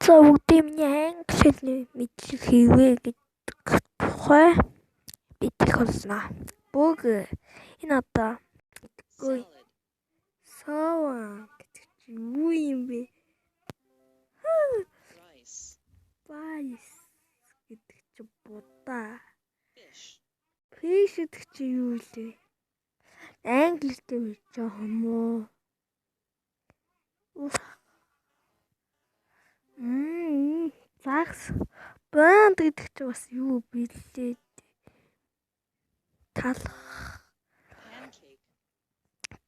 Бүгдийн миний англи хэлний мэдлэг хийвээ гэдэг тухай мэдэх болсноо. Бүгд энэ одоо гүй саван гэдэг чи юу юм бэ? Rice гэдэг чи будаа. Fish гэдэг чи юу вэ? Англитэй байж байгаа юм уу? Загс банд гэдэг чи бас юу бэлээ? Талах.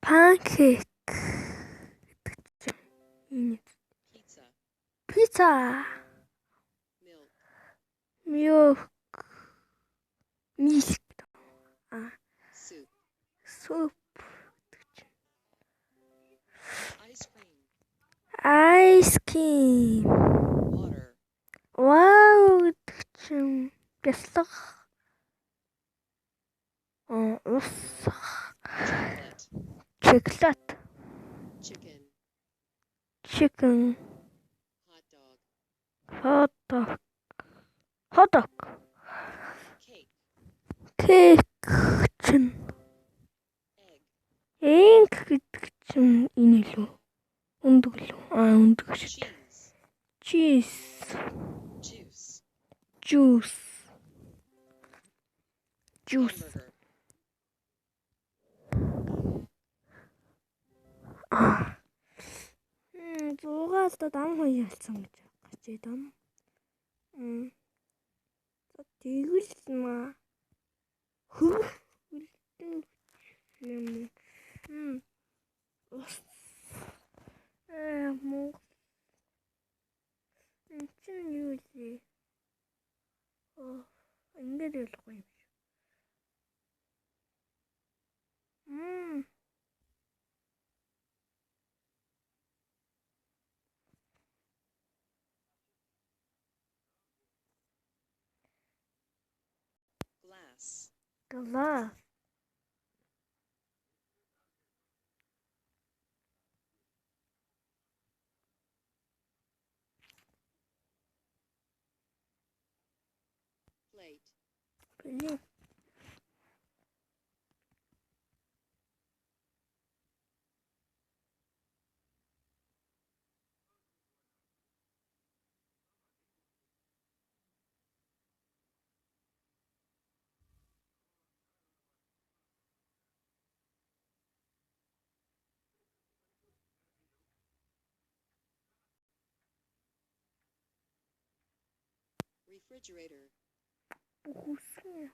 Pancake гэдэг чи энэ. Pizza. Milk. Soup. Ice cream. Wow гэдэг чи бяцлах. Усах. Chocolate. Chicken. Hot dog. Cake. Egg гэдэг чинь энэ лөө. Өндөг лөө. Өндөг шүү дээ. Cheese. Juice. Зугаалт ам хоёр ялсан гэж гарч идэм. Тэгвэл маа. Чин юу вэ? Ингээд ялахгүй юм шиг. Glass. Plate. Refrigerator. Вкусно.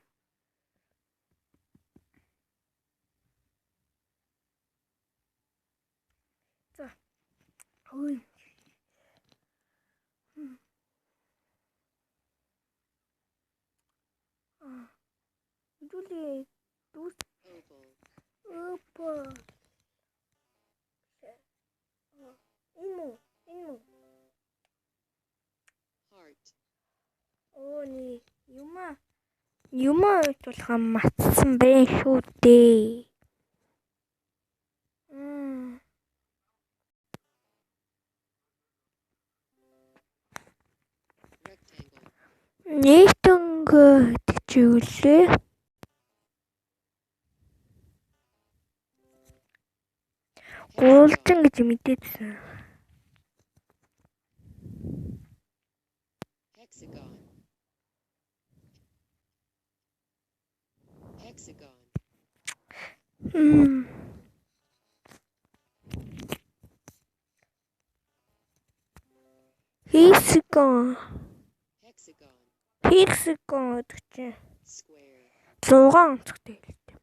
За. Ой. Дуле дус. Опа. Ину. Heart. Оони юмаа болох матсан байх шүү дээ. Rectangle. Нийтэнгэ гэдэг чи юу лээ? Гурвалжин гэж мэдээдсэн. Hexagon. Hexagon гэдэг чи Square. 6 онцгой хэлтэй.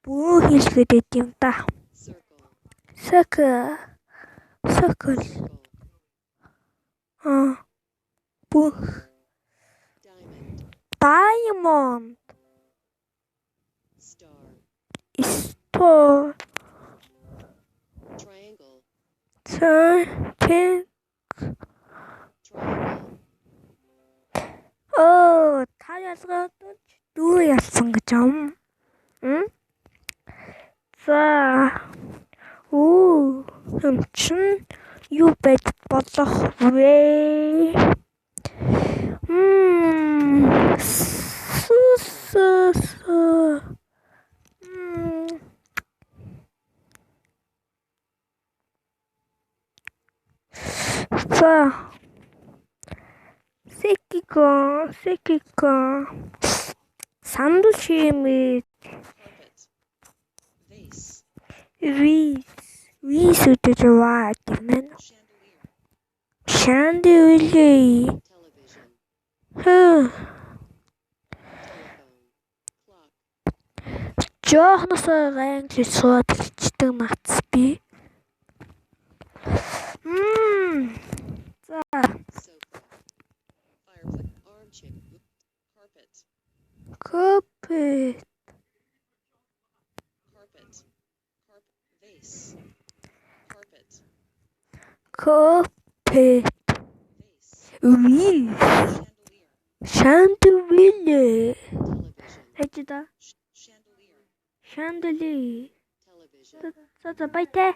Бүү хэлгээд юм да. Circle. Circle. Бүү. Diamond. Star. Star. Triangle. Triangle. Та ялгаад дүү ялсан гэж юм. За. Юм чин юу байж болох вэ? Сус. За. Секико. Сандал шимээ. carpet, vase, Вис үдэж яваа гэмээр. chandelier, Шандивили. television, Telephone. clock, Жоохносоо англи сууд хэлчихдэг мац би. За. sofa, fireplace, armchair, carpet, Carpet. vase, Carpet. vase, Wheel. chandelier, Chandelier. television, Ачида. chandelier, Chandelier. television. За баяртай.